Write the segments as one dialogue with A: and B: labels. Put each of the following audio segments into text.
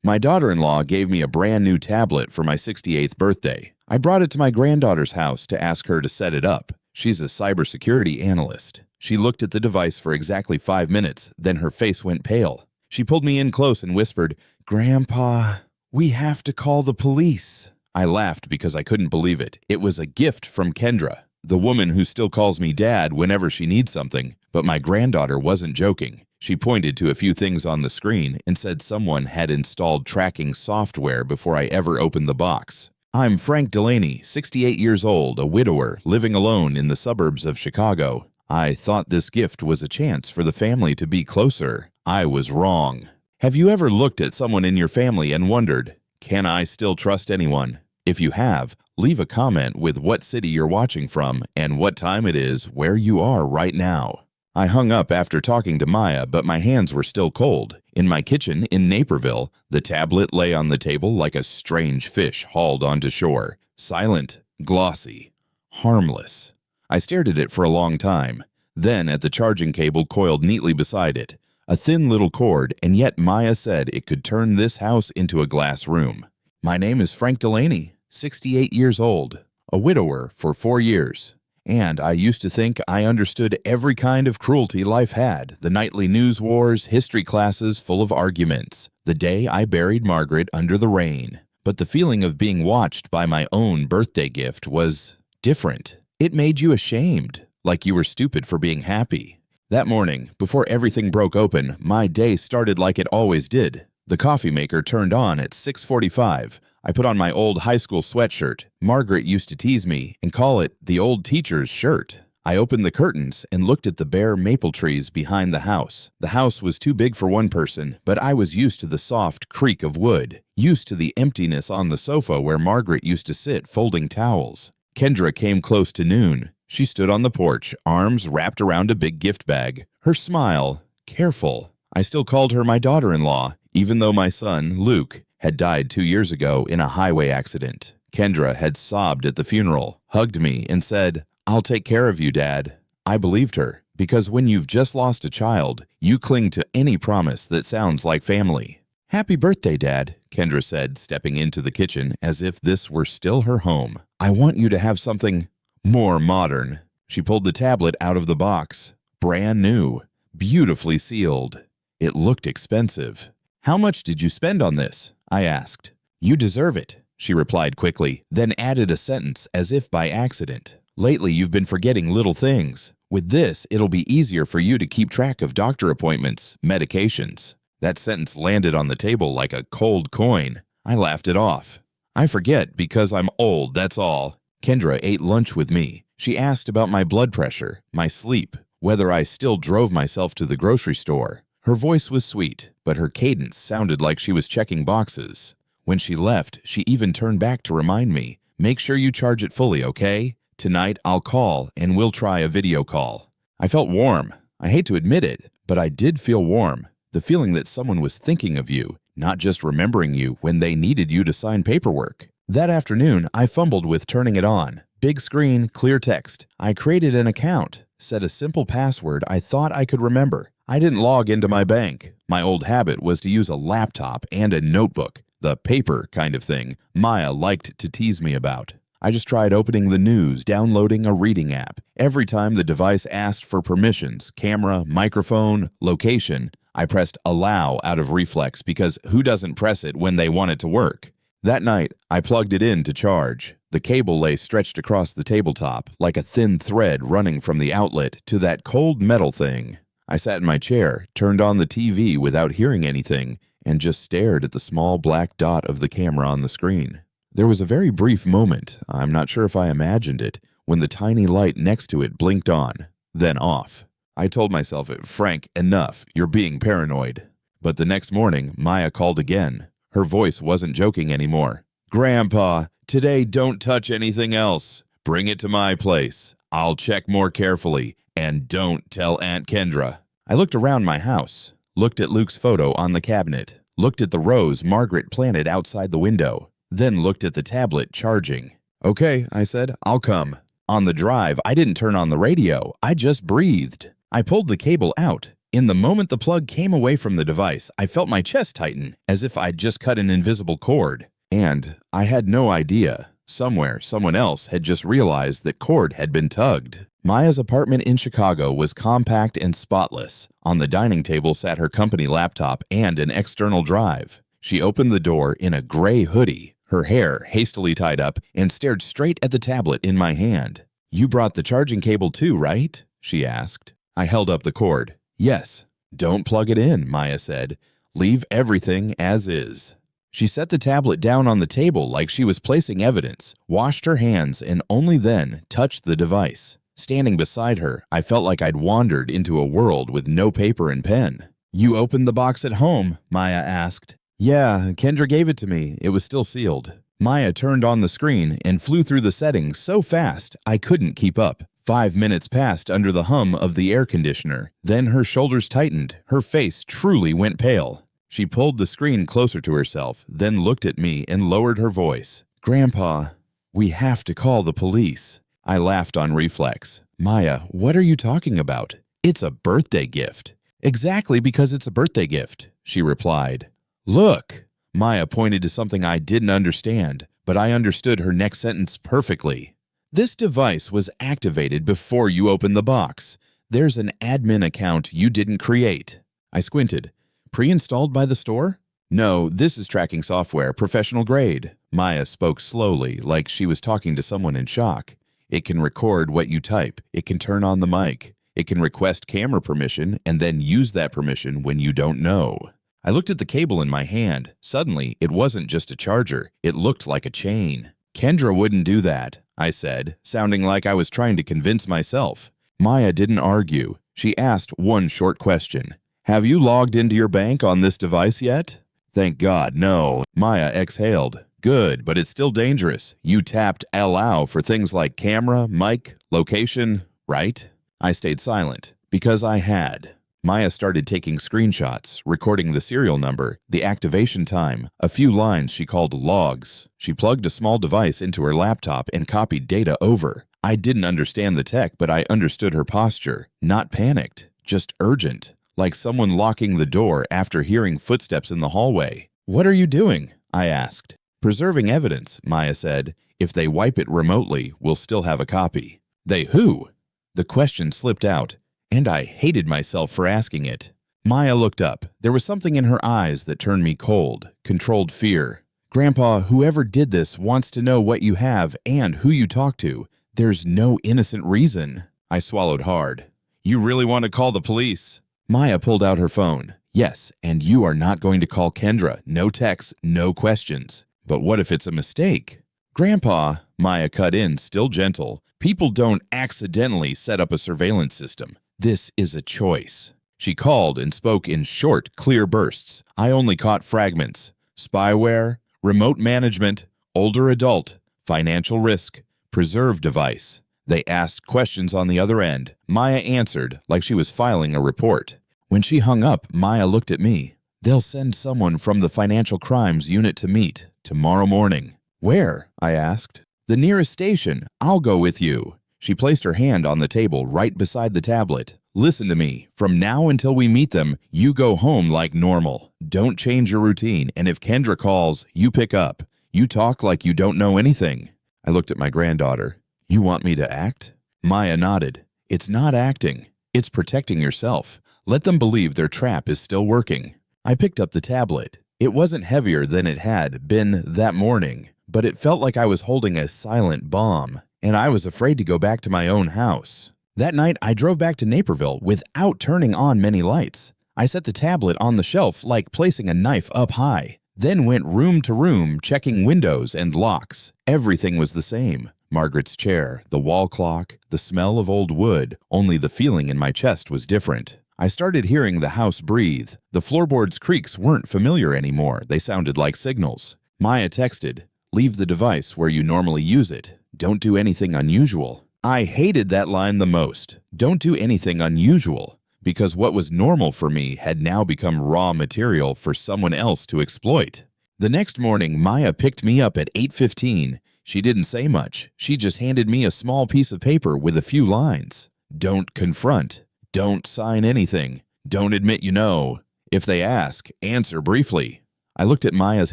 A: My daughter-in-law gave me a brand new tablet for my 68th birthday. I brought it to my granddaughter's house to ask her to set it up. She's a cybersecurity analyst. She looked at the device for exactly 5 minutes, then her face went pale. She pulled me in close and whispered, "Grandpa, we have to call the police." I laughed because I couldn't believe it. It was a gift from Kendra, the woman who still calls me dad whenever she needs something. But my granddaughter wasn't joking. She pointed to a few things on the screen and said someone had installed tracking software before I ever opened the box. I'm Frank Delaney, 68 years old, a widower, living alone in the suburbs of Chicago. I thought this gift was a chance for the family to be closer. I was wrong. Have you ever looked at someone in your family and wondered, can I still trust anyone? If you have, leave a comment with what city you're watching from and what time it is where you are right now. I hung up after talking to Maya, but my hands were still cold. In my kitchen in Naperville, the tablet lay on the table like a strange fish hauled onto shore. Silent, glossy, harmless. I stared at it for a long time, then at the charging cable coiled neatly beside it. A thin little cord, and yet Maya said it could turn this house into a glass room. My name is Frank Delaney, 68 years old, a widower for 4 years. And I used to think I understood every kind of cruelty life had, the nightly news wars, history classes full of arguments, the day I buried Margaret under the rain. But the feeling of being watched by my own birthday gift was different. It made you ashamed, like you were stupid for being happy. That morning, before everything broke open, my day started like it always did. The coffee maker turned on at 6:45. I put on my old high school sweatshirt. Margaret used to tease me and call it the old teacher's shirt. I opened the curtains and looked at the bare maple trees behind the house. The house was too big for one person, but I was used to the soft creak of wood, used to the emptiness on the sofa where Margaret used to sit folding towels. Kendra came close to noon. She stood on the porch, arms wrapped around a big gift bag. Her smile, careful. I still called her my daughter-in-law, even though my son, Luke, had died 2 years ago in a highway accident. Kendra had sobbed at the funeral, hugged me, and said, "I'll take care of you, Dad." I believed her, because when you've just lost a child, you cling to any promise that sounds like family. "Happy birthday, Dad," Kendra said, stepping into the kitchen as if this were still her home. "I want you to have something more modern." She pulled the tablet out of the box. Brand new, beautifully sealed. It looked expensive. "How much did you spend on this?" I asked. "You deserve it," she replied quickly, then added a sentence as if by accident. "Lately, you've been forgetting little things. With this, it'll be easier for you to keep track of doctor appointments, medications." That sentence landed on the table like a cold coin. I laughed it off. "I forget because I'm old, that's all." Kendra ate lunch with me. She asked about my blood pressure, my sleep, whether I still drove myself to the grocery store. Her voice was sweet, but her cadence sounded like she was checking boxes. When she left, she even turned back to remind me, "Make sure you charge it fully, okay? Tonight I'll call and we'll try a video call." I felt warm. I hate to admit it, but I did feel warm. The feeling that someone was thinking of you, not just remembering you when they needed you to sign paperwork. That afternoon, I fumbled with turning it on. Big screen, clear text. I created an account, set a simple password I thought I could remember. I didn't log into my bank. My old habit was to use a laptop and a notebook, the paper kind of thing Maya liked to tease me about. I just tried opening the news, downloading a reading app. Every time the device asked for permissions, camera, microphone, location, I pressed allow out of reflex because who doesn't press it when they want it to work? That night, I plugged it in to charge. The cable lay stretched across the tabletop, like a thin thread running from the outlet to that cold metal thing. I sat in my chair, turned on the TV without hearing anything, and just stared at the small black dot of the camera on the screen. There was a very brief moment, I'm not sure if I imagined it, when the tiny light next to it blinked on, then off. I told myself, "Frank, enough, you're being paranoid." But the next morning, Maya called again. Her voice wasn't joking anymore. "Grandpa, today don't touch anything else. Bring it to my place. I'll check more carefully, and don't tell Aunt Kendra." I looked around my house, looked at Luke's photo on the cabinet, looked at the rose Margaret planted outside the window, then looked at the tablet charging. "Okay," I said, "I'll come." On the drive, I didn't turn on the radio. I just breathed. I pulled the cable out. In the moment the plug came away from the device, I felt my chest tighten, as if I'd just cut an invisible cord. And I had no idea. Somewhere, someone else had just realized that cord had been tugged. Maya's apartment in Chicago was compact and spotless. On the dining table sat her company laptop and an external drive. She opened the door in a gray hoodie, her hair hastily tied up, and stared straight at the tablet in my hand. "You brought the charging cable too, right?" she asked. I held up the cord. "Yes." "Don't plug it in," Maya said. "Leave everything as is." She set the tablet down on the table like she was placing evidence, washed her hands, and only then touched the device. Standing beside her, I felt like I'd wandered into a world with no paper and pen. "You opened the box at home?" Maya asked. "Yeah, Kendra gave it to me. It was still sealed." Maya turned on the screen and flew through the settings so fast I couldn't keep up. 5 minutes passed under the hum of the air conditioner. Then her shoulders tightened. Her face truly went pale. She pulled the screen closer to herself, then looked at me and lowered her voice. "Grandpa, we have to call the police." I laughed on reflex. "Maya, what are you talking about? It's a birthday gift." "Exactly because it's a birthday gift," she replied. "Look." Maya pointed to something I didn't understand, but I understood her next sentence perfectly. "This device was activated before you opened the box. There's an admin account you didn't create." I squinted. "Pre-installed by the store?" "No, this is tracking software, professional grade." Maya spoke slowly, like she was talking to someone in shock. "It can record what you type. It can turn on the mic. It can request camera permission and then use that permission when you don't know." I looked at the cable in my hand. Suddenly, it wasn't just a charger. It looked like a chain. "Kendra wouldn't do that," I said, sounding like I was trying to convince myself. Maya didn't argue. She asked one short question. "Have you logged into your bank on this device yet?" "Thank God, no." Maya exhaled. "Good, but it's still dangerous. You tapped allow for things like camera, mic, location, right?" I stayed silent, because I had. Maya started taking screenshots, recording the serial number, the activation time, a few lines she called logs. She plugged a small device into her laptop and copied data over. I didn't understand the tech, but I understood her posture. Not panicked, just urgent, like someone locking the door after hearing footsteps in the hallway. "What are you doing?" I asked. "Preserving evidence," Maya said. "If they wipe it remotely, we'll still have a copy." "They who?" The question slipped out, and I hated myself for asking it. Maya looked up. There was something in her eyes that turned me cold, controlled fear. "Grandpa, whoever did this wants to know what you have and who you talk to. There's no innocent reason." I swallowed hard. "You really want to call the police?" Maya pulled out her phone. "Yes, and you are not going to call Kendra. No texts, no questions." "But what if it's a mistake?" "Grandpa," Maya cut in, still gentle, "people don't accidentally set up a surveillance system. This is a choice." She called and spoke in short, clear bursts. I only caught fragments. Spyware, remote management, older adult, financial risk, preserve device. They asked questions on the other end. Maya answered like she was filing a report. When she hung up, Maya looked at me. "They'll send someone from the financial crimes unit to meet tomorrow morning." "Where?" I asked. "The nearest station. I'll go with you." She placed her hand on the table right beside the tablet. "Listen to me. From now until we meet them, you go home like normal. Don't change your routine, and if Kendra calls, you pick up. You talk like you don't know anything." I looked at my granddaughter. "You want me to act?" Maya nodded. "It's not acting. It's protecting yourself. Let them believe their trap is still working." I picked up the tablet. It wasn't heavier than it had been that morning, but it felt like I was holding a silent bomb, and I was afraid to go back to my own house. That night, I drove back to Naperville without turning on many lights. I set the tablet on the shelf like placing a knife up high, then went room to room checking windows and locks. Everything was the same. Margaret's chair, the wall clock, the smell of old wood, only the feeling in my chest was different. I started hearing the house breathe. The floorboards' creaks weren't familiar anymore. They sounded like signals. Maya texted, "Leave the device where you normally use it. Don't do anything unusual." I hated that line the most. Don't do anything unusual. Because what was normal for me had now become raw material for someone else to exploit. The next morning, Maya picked me up at 8:15. She didn't say much. She just handed me a small piece of paper with a few lines. "Don't confront. Don't sign anything. Don't admit you know. If they ask, answer briefly. I looked at Maya's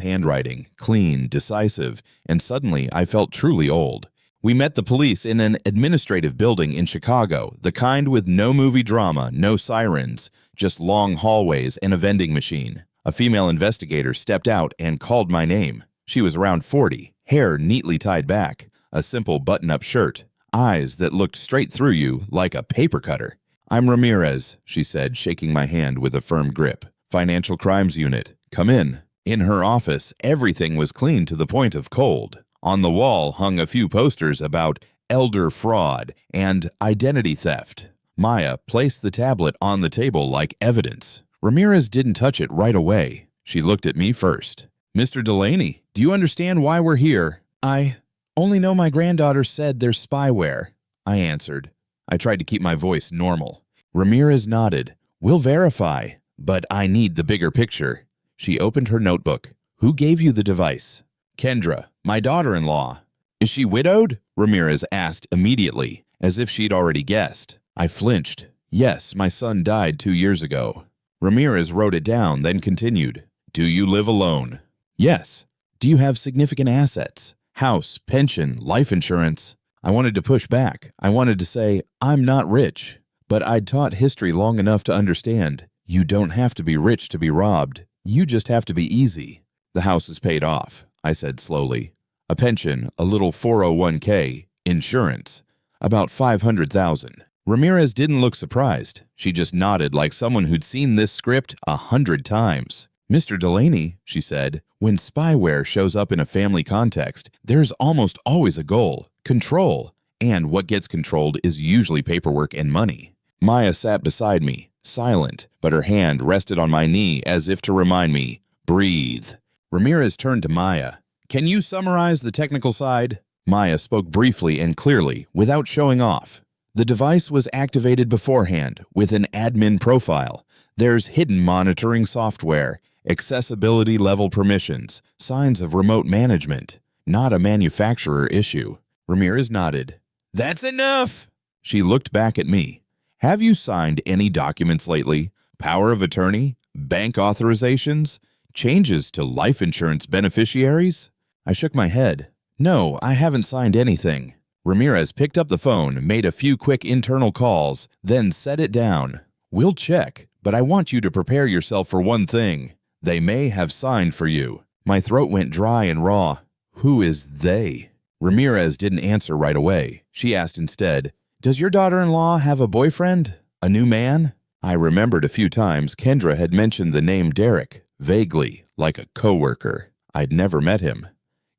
A: handwriting, clean, decisive, and suddenly I felt truly old. We met the police in an administrative building in Chicago, the kind with no movie drama, no sirens, just long hallways and a vending machine. A female investigator stepped out and called my name. She was around 40, hair neatly tied back, a simple button-up shirt, eyes that looked straight through you like a paper cutter. "I'm Ramirez," she said, shaking my hand with a firm grip. "Financial Crimes Unit. Come in." In her office, everything was clean to the point of cold. On the wall hung a few posters about elder fraud and identity theft. Maya placed the tablet on the table like evidence. Ramirez didn't touch it right away. She looked at me first. "Mr. Delaney, do you understand why we're here?" "I only know my granddaughter said there's spyware," I answered. I tried to keep my voice normal. Ramirez nodded. "We'll verify, but I need the bigger picture." She opened her notebook. "Who gave you the device?" "Kendra, my daughter-in-law." "Is she widowed?" Ramirez asked immediately, as if she'd already guessed. I flinched. "Yes, my son died 2 years ago." Ramirez wrote it down, then continued. "Do you live alone?" "Yes." "Do you have significant assets? House, pension, life insurance?" I wanted to push back. I wanted to say, "I'm not rich." But I'd taught history long enough to understand, you don't have to be rich to be robbed. You just have to be easy. "The house is paid off," I said slowly. "A pension, a little 401k, insurance, about 500,000. Ramirez didn't look surprised. She just nodded like someone who'd seen this script 100 times. "Mr. Delaney," she said, "when spyware shows up in a family context, there's almost always a goal, control. And what gets controlled is usually paperwork and money." Maya sat beside me, silent, but her hand rested on my knee as if to remind me, breathe. Ramirez turned to Maya. "Can you summarize the technical side?" Maya spoke briefly and clearly, without showing off. "The device was activated beforehand with an admin profile. There's hidden monitoring software, accessibility level permissions, signs of remote management. Not a manufacturer issue." Ramirez nodded. "That's enough." She looked back at me. "Have you signed any documents lately? Power of attorney? Bank authorizations? Changes to life insurance beneficiaries?" I shook my head. "No, I haven't signed anything." Ramirez picked up the phone, made a few quick internal calls, then set it down. "We'll check, but I want you to prepare yourself for one thing. They may have signed for you." My throat went dry and raw. Who is they? Ramirez didn't answer right away. She asked instead, "Does your daughter-in-law have a boyfriend? A new man?" I remembered a few times Kendra had mentioned the name Derek, vaguely, like a coworker. I'd never met him.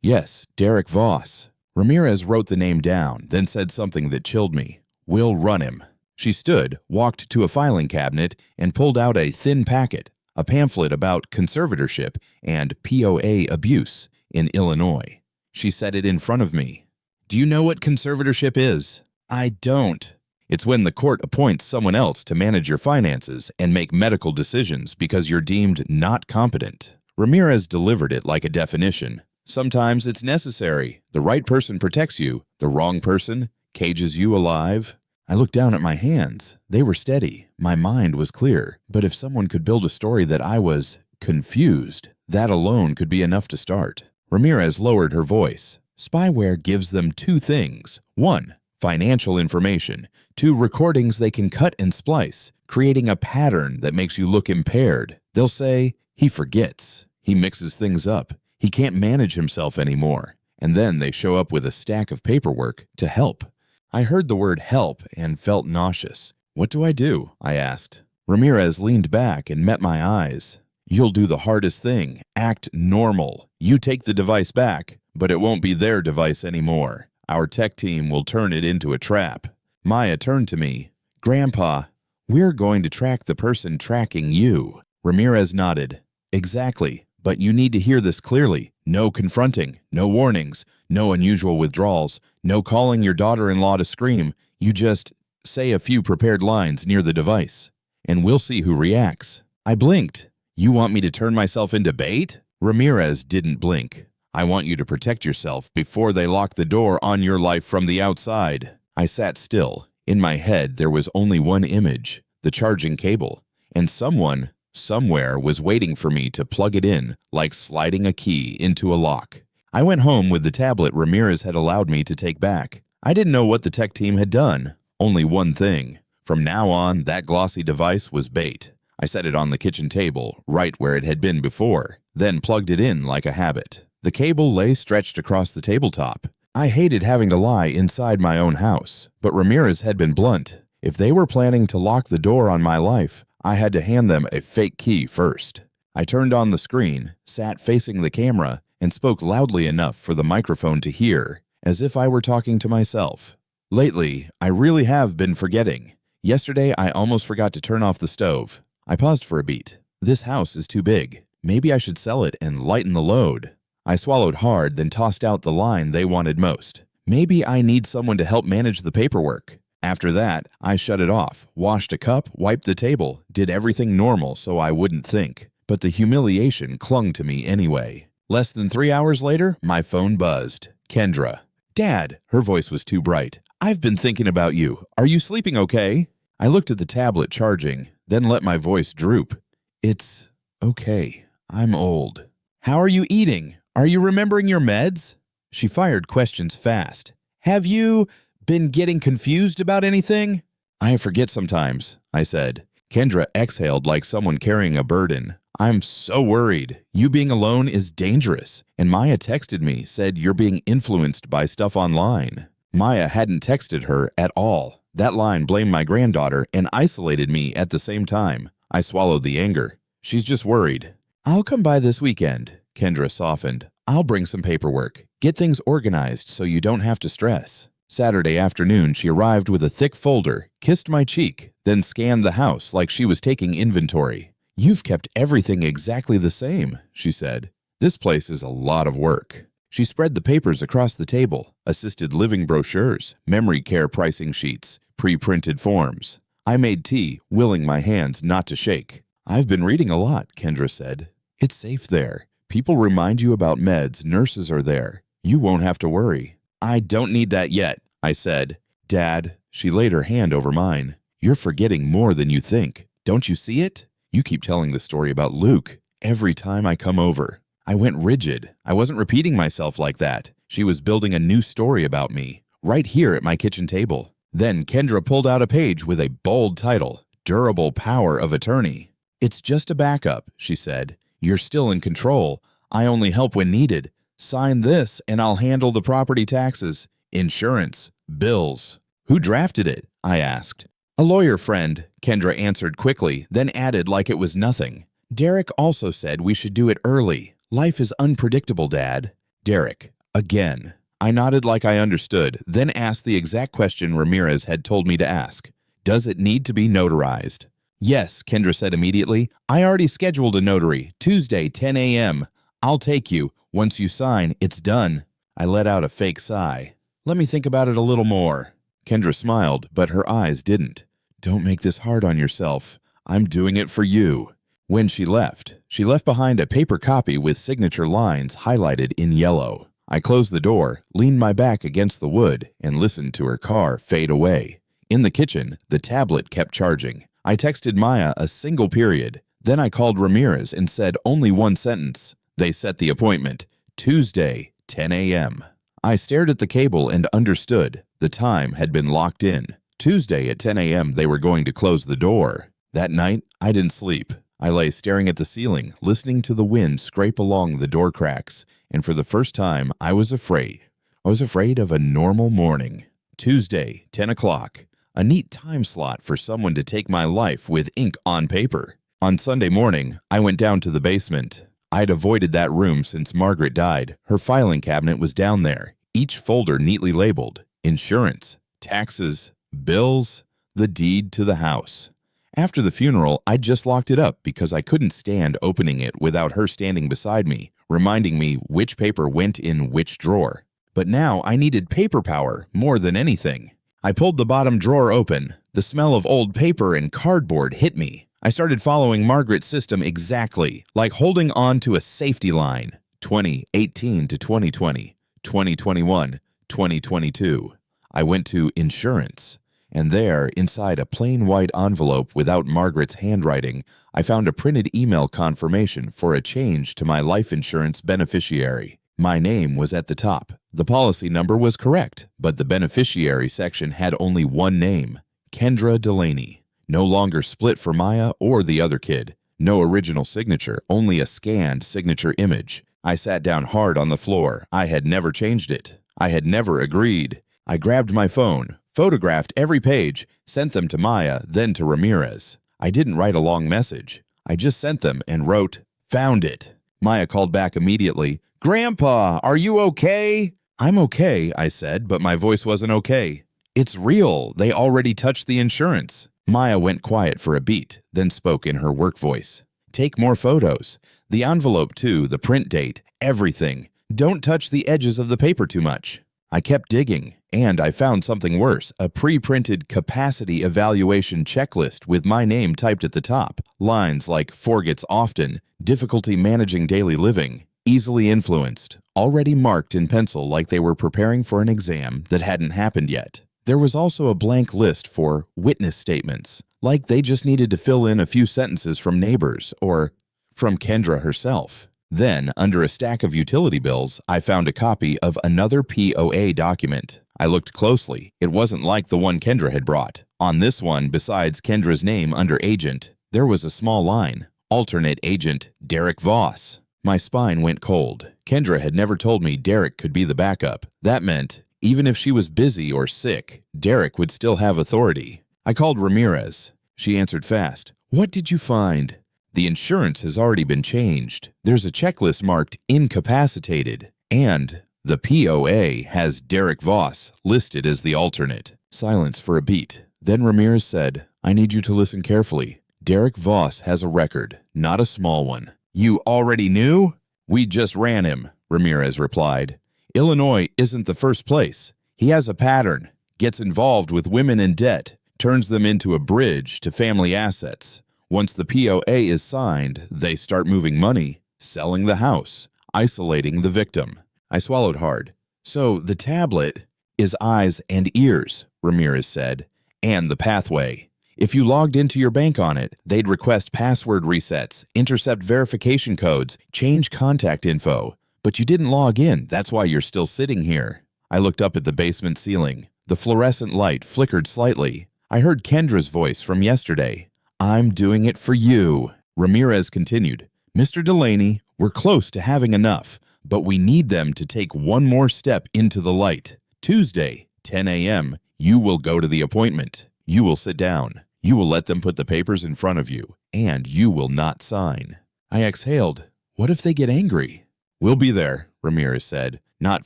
A: "Yes, Derek Voss." Ramirez wrote the name down, then said something that chilled me. "We'll run him." She stood, walked to a filing cabinet, and pulled out a thin packet, a pamphlet about conservatorship and POA abuse in Illinois. She set it in front of me. "Do you know what conservatorship is?" "I don't." "It's when the court appoints someone else to manage your finances and make medical decisions because you're deemed not competent." Ramirez delivered it like a definition. "Sometimes it's necessary. The right person protects you. The wrong person cages you alive." I looked down at my hands. They were steady. My mind was clear. But if someone could build a story that I was confused, that alone could be enough to start. Ramirez lowered her voice. "Spyware gives them 2 things. 1, financial information. 2, recordings they can cut and splice, creating a pattern that makes you look impaired. They'll say, 'He forgets. He mixes things up. He can't manage himself anymore.' And then they show up with a stack of paperwork to help." I heard the word help and felt nauseous. "What do I do?" I asked. Ramirez leaned back and met my eyes. "You'll do the hardest thing. Act normal. You take the device back, but it won't be their device anymore. Our tech team will turn it into a trap." Maya turned to me. "Grandpa, we're going to track the person tracking you." Ramirez nodded. "Exactly, but you need to hear this clearly. No confronting, no warnings, no unusual withdrawals, no calling your daughter-in-law to scream. You just say a few prepared lines near the device, and we'll see who reacts." I blinked. "You want me to turn myself into bait?" Ramirez didn't blink. "I want you to protect yourself before they lock the door on your life from the outside." I sat still. In my head, there was only one image, the charging cable. and someone, somewhere, was waiting for me to plug it in, like sliding a key into a lock. I went home with the tablet Ramirez had allowed me to take back. I didn't know what the tech team had done. Only one thing. From now on, that glossy device was bait. I set it on the kitchen table, right where it had been before, then plugged it in like a habit. The cable lay stretched across the tabletop. I hated having to lie inside my own house, but Ramirez had been blunt. If they were planning to lock the door on my life, I had to hand them a fake key first. I turned on the screen, sat facing the camera, and spoke loudly enough for the microphone to hear, as if I were talking to myself. Lately, I really have been forgetting. Yesterday, I almost forgot to turn off the stove. I paused for a beat. This house is too big. Maybe I should sell it and lighten the load. I swallowed hard, then tossed out the line they wanted most. Maybe I need someone to help manage the paperwork. After that, I shut it off, washed a cup, wiped the table, did everything normal so I wouldn't think. But the humiliation clung to me anyway. Less than 3 hours later, my phone buzzed. Kendra. Dad, her voice was too bright. I've been thinking about you. Are you sleeping okay? I looked at the tablet charging, then let my voice droop. It's okay. I'm old. How are you eating? Are you remembering your meds? She fired questions fast. Have you been getting confused about anything? I forget sometimes, I said. Kendra exhaled like someone carrying a burden. I'm so worried. You being alone is dangerous. And Maya texted me, said you're being influenced by stuff online. Maya hadn't texted her at all. That line blamed my granddaughter and isolated me at the same time. I swallowed the anger. She's just worried. I'll come by this weekend. Kendra softened. I'll bring some paperwork. Get things organized so you don't have to stress. Saturday afternoon, she arrived with a thick folder, kissed my cheek, then scanned the house like she was taking inventory. You've kept everything exactly the same, she said. This place is a lot of work. She spread the papers across the table, assisted living brochures, memory care pricing sheets, pre-printed forms. I made tea, willing my hands not to shake. I've been reading a lot, Kendra said. It's safe there. People remind you about meds, nurses are there. You won't have to worry. I don't need that yet, I said. Dad, she laid her hand over mine. You're forgetting more than you think. Don't you see it? You keep telling the story about Luke every time I come over. I went rigid. I wasn't repeating myself like that. She was building a new story about me, right here at my kitchen table. Then Kendra pulled out a page with a bold title, Durable Power of Attorney. It's just a backup, she said. You're still in control. I only help when needed. Sign this and I'll handle the property taxes, insurance, bills. Who drafted it? I asked. A lawyer friend, Kendra answered quickly, then added like it was nothing. Derek also said we should do it early. Life is unpredictable, Dad. Derek, again. I nodded like I understood, then asked the exact question Ramirez had told me to ask. Does it need to be notarized? Yes, Kendra said immediately. I already scheduled a notary, Tuesday, 10 a.m. I'll take you. Once you sign, it's done. I let out a fake sigh. Let me think about it a little more. Kendra smiled, but her eyes didn't. Don't make this hard on yourself. I'm doing it for you. When she left behind a paper copy with signature lines highlighted in yellow. I closed the door, leaned my back against the wood, and listened to her car fade away. In the kitchen, the tablet kept charging. I texted Maya a single period. Then I called Ramirez and said only one sentence. They set the appointment, Tuesday, 10 a.m. I stared at the cable and understood. The time had been locked in. Tuesday at 10 a.m. they were going to close the door. That night, I didn't sleep. I lay staring at the ceiling, listening to the wind scrape along the door cracks, and for the first time, I was afraid. I was afraid of a normal morning. Tuesday, 10 o'clock. A neat time slot for someone to take my life with ink on paper. On Sunday morning, I went down to the basement. I'd avoided that room since Margaret died. Her filing cabinet was down there, each folder neatly labeled. Insurance, taxes, bills, the deed to the house. After the funeral, I just locked it up because I couldn't stand opening it without her standing beside me, reminding me which paper went in which drawer. But now I needed paper power more than anything. I pulled the bottom drawer open. The smell of old paper and cardboard hit me. I started following Margaret's system exactly, like holding on to a safety line. 2018 to 2020, 2021, 2022. I went to insurance. And there, inside a plain white envelope without Margaret's handwriting, I found a printed email confirmation for a change to my life insurance beneficiary. My name was at the top. The policy number was correct, but the beneficiary section had only one name, Kendra Delaney. No longer split for Maya or the other kid. No original signature, only a scanned signature image. I sat down hard on the floor. I had never changed it. I had never agreed. I grabbed my phone, photographed every page, sent them to Maya, then to Ramirez. I didn't write a long message. I just sent them and wrote, "Found it." Maya called back immediately. "Grandpa, are you okay?" "I'm okay," I said, but my voice wasn't okay. "It's real. They already touched the insurance." Maya went quiet for a beat, then spoke in her work voice. "Take more photos. The envelope too, the print date, everything. Don't touch the edges of the paper too much." I kept digging, and I found something worse, a pre-printed capacity evaluation checklist with my name typed at the top. Lines like "forgets often," "difficulty managing daily living," "easily influenced," already marked in pencil like they were preparing for an exam that hadn't happened yet. There was also a blank list for witness statements, like they just needed to fill in a few sentences from neighbors or from Kendra herself. Then, under a stack of utility bills, I found a copy of another POA document. I looked closely. It wasn't like the one Kendra had brought. On this one, besides Kendra's name under agent, there was a small line, alternate agent Derek Voss. My spine went cold. Kendra had never told me Derek could be the backup. That meant, even if she was busy or sick, Derek would still have authority. I called Ramirez. She answered fast. "What did you find?" "The insurance has already been changed. There's a checklist marked incapacitated, and the POA has Derek Voss listed as the alternate." Silence for a beat. Then Ramirez said, "I need you to listen carefully. Derek Voss has a record, not a small one." "You already knew?" "We just ran him," Ramirez replied. "Illinois isn't the first place. He has a pattern, gets involved with women in debt, turns them into a bridge to family assets. Once the POA is signed, they start moving money, selling the house, isolating the victim." I swallowed hard. "So the tablet is eyes and ears," Ramirez said, "and the pathway. If you logged into your bank on it, they'd request password resets, intercept verification codes, change contact info. But you didn't log in, that's why you're still sitting here." I looked up at the basement ceiling. The fluorescent light flickered slightly. I heard Kendra's voice from yesterday. "I'm doing it for you." Ramirez continued, "Mr. Delaney, we're close to having enough, but we need them to take one more step into the light. Tuesday, 10 a.m., you will go to the appointment. You will sit down. You will let them put the papers in front of you, and you will not sign." I exhaled. What if they get angry? "We'll be there," Ramirez said. "Not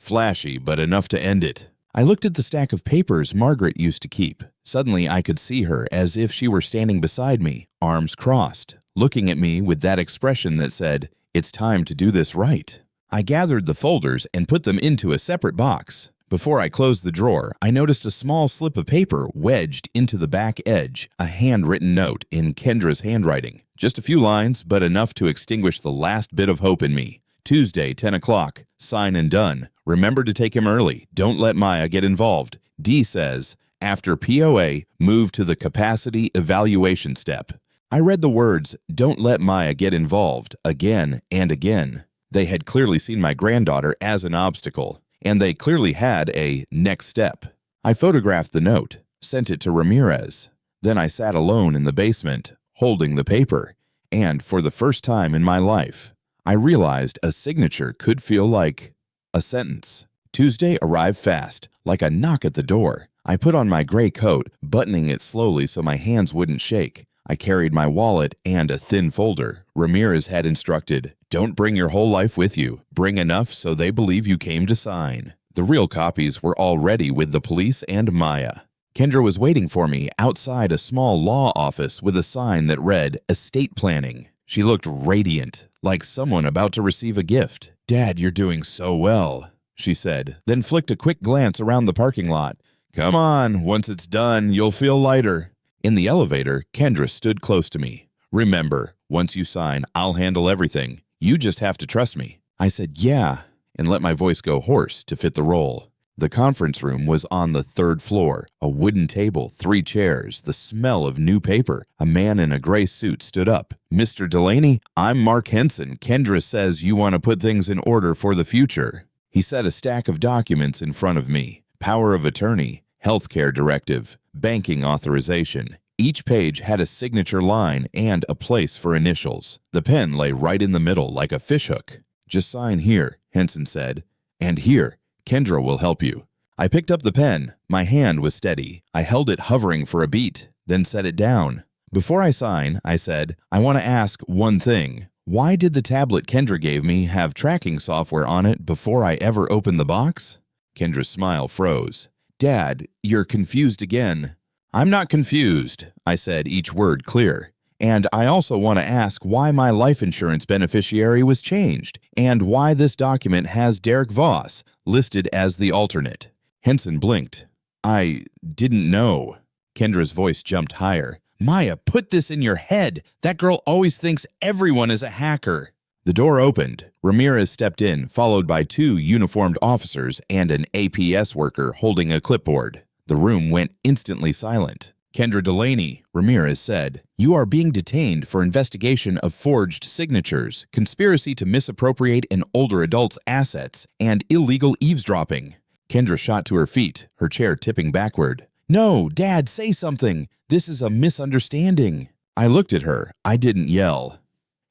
A: flashy, but enough to end it." I looked at the stack of papers Margaret used to keep. Suddenly I could see her as if she were standing beside me, arms crossed, looking at me with that expression that said, "It's time to do this right." I gathered the folders and put them into a separate box. Before I closed the drawer, I noticed a small slip of paper wedged into the back edge, a handwritten note in Kendra's handwriting. Just a few lines, but enough to extinguish the last bit of hope in me. "Tuesday, 10 o'clock. Sign and done. Remember to take him early. Don't let Maya get involved. D says, after POA, move to the capacity evaluation step." I read the words, "Don't let Maya get involved," again and again. They had clearly seen my granddaughter as an obstacle, and they clearly had a next step. I photographed the note, sent it to Ramirez. Then I sat alone in the basement, holding the paper, and for the first time in my life, I realized a signature could feel like a sentence. Tuesday arrived fast, like a knock at the door. I put on my gray coat, buttoning it slowly so my hands wouldn't shake. I carried my wallet and a thin folder. Ramirez had instructed, "Don't bring your whole life with you. Bring enough so they believe you came to sign." The real copies were already with the police and Maya. Kendra was waiting for me outside a small law office with a sign that read, "Estate Planning." She looked radiant, like someone about to receive a gift. "Dad, you're doing so well," she said, then flicked a quick glance around the parking lot. "Come on, once it's done, you'll feel lighter." In the elevator, Kendra stood close to me. "Remember, once you sign, I'll handle everything. You just have to trust me." I said, "Yeah," and let my voice go hoarse to fit the role. The conference room was on the third floor. A wooden table, 3 chairs, the smell of new paper. A man in a gray suit stood up. "Mr. Delaney, I'm Mark Henson. Kendra says you want to put things in order for the future." He set a stack of documents in front of me. Power of attorney, healthcare directive, banking authorization. Each page had a signature line and a place for initials. The pen lay right in the middle like a fishhook. "Just sign here," Henson said. "And here. Kendra will help you." I picked up the pen. My hand was steady. I held it hovering for a beat, then set it down. "Before I sign," I said, "I want to ask one thing. Why did the tablet Kendra gave me have tracking software on it before I ever opened the box?" Kendra's smile froze. "Dad, you're confused again." "I'm not confused," I said, each word clear. "And I also want to ask why my life insurance beneficiary was changed, and why this document has Derek Voss listed as the alternate." Henson blinked. "I didn't know." Kendra's voice jumped higher. "Maya, put this in your head. That girl always thinks everyone is a hacker." The door opened. Ramirez stepped in, followed by 2 uniformed officers and an APS worker holding a clipboard. The room went instantly silent. "Kendra Delaney," Ramirez said, "you are being detained for investigation of forged signatures, conspiracy to misappropriate an older adult's assets, and illegal eavesdropping." Kendra shot to her feet, her chair tipping backward. "No, Dad, say something. This is a misunderstanding." I looked at her. I didn't yell.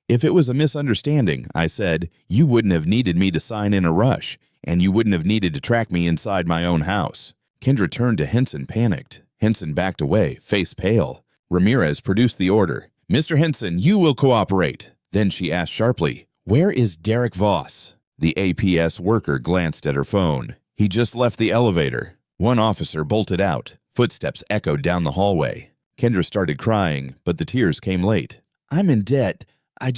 A: "If it was a misunderstanding," I said, "you wouldn't have needed me to sign in a rush, and you wouldn't have needed to track me inside my own house." Kendra turned to Henson, panicked. Henson backed away, face pale. Ramirez produced the order. "Mr. Henson, you will cooperate." Then she asked sharply, "Where is Derek Voss?" The APS worker glanced at her phone. "He just left the elevator." One officer bolted out. Footsteps echoed down the hallway. Kendra started crying, but the tears came late. "I'm in debt. I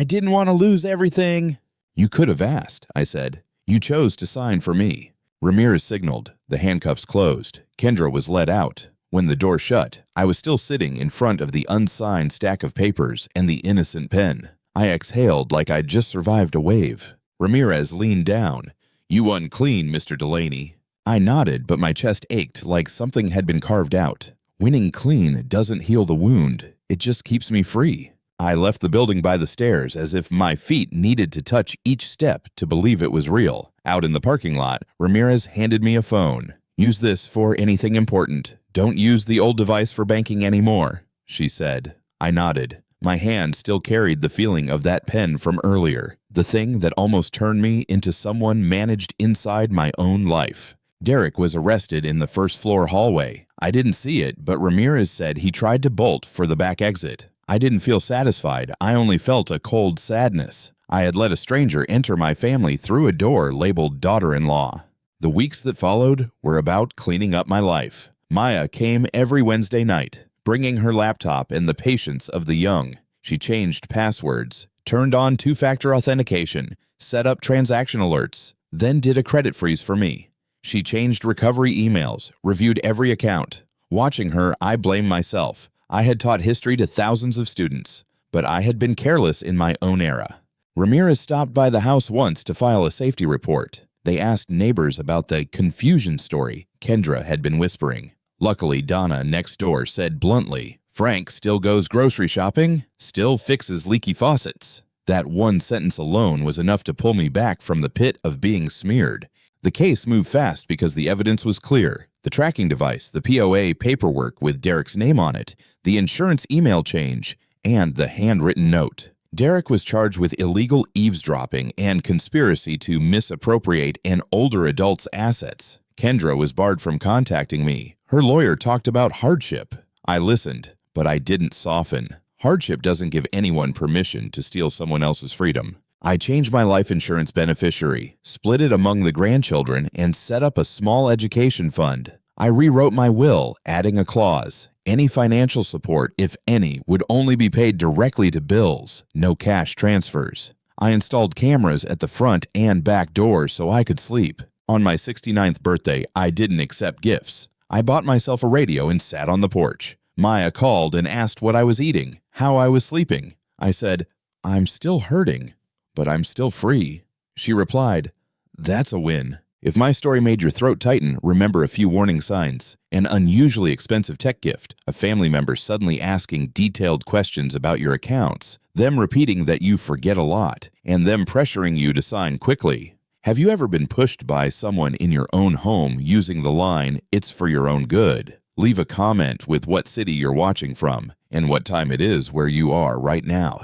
A: didn't want to lose everything." "You could have asked," I said. "You chose to sign for me." Ramirez signaled. The handcuffs closed. Kendra was let out. When the door shut, I was still sitting in front of the unsigned stack of papers and the innocent pen. I exhaled like I'd just survived a wave. Ramirez leaned down. "You unclean, Mr. Delaney." I nodded, but my chest ached like something had been carved out. Winning clean doesn't heal the wound. It just keeps me free. I left the building by the stairs as if my feet needed to touch each step to believe it was real. Out in the parking lot, Ramirez handed me a phone. "Use this for anything important. Don't use the old device for banking anymore," she said. I nodded. My hand still carried the feeling of that pen from earlier, the thing that almost turned me into someone managed inside my own life. Derek was arrested in the first-floor hallway. I didn't see it, but Ramirez said he tried to bolt for the back exit. I didn't feel satisfied. I only felt a cold sadness. I had let a stranger enter my family through a door labeled daughter-in-law. The weeks that followed were about cleaning up my life. Maya came every Wednesday night, bringing her laptop and the patience of the young. She changed passwords, turned on 2-factor authentication, set up transaction alerts, then did a credit freeze for me. She changed recovery emails, reviewed every account. Watching her, I blamed myself. I had taught history to thousands of students, but I had been careless in my own era. Ramirez stopped by the house once to file a safety report. They asked neighbors about the confusion story Kendra had been whispering. Luckily, Donna next door said bluntly, "Frank still goes grocery shopping, still fixes leaky faucets." That one sentence alone was enough to pull me back from the pit of being smeared. The case moved fast because the evidence was clear. The tracking device, the POA paperwork with Derek's name on it, the insurance email change, and the handwritten note. Derek was charged with illegal eavesdropping and conspiracy to misappropriate an older adult's assets. Kendra was barred from contacting me. Her lawyer talked about hardship. I listened, but I didn't soften. Hardship doesn't give anyone permission to steal someone else's freedom. I changed my life insurance beneficiary, split it among the grandchildren, and set up a small education fund. I rewrote my will, adding a clause. Any financial support, if any, would only be paid directly to bills, no cash transfers. I installed cameras at the front and back doors so I could sleep. On my 69th birthday, I didn't accept gifts. I bought myself a radio and sat on the porch. Maya called and asked what I was eating, how I was sleeping. I said, "I'm still hurting, but I'm still free." She replied, "That's a win." If my story made your throat tighten, remember a few warning signs. An unusually expensive tech gift, a family member suddenly asking detailed questions about your accounts, them repeating that you forget a lot, and them pressuring you to sign quickly. Have you ever been pushed by someone in your own home using the line, "It's for your own good"? Leave a comment with what city you're watching from and what time it is where you are right now.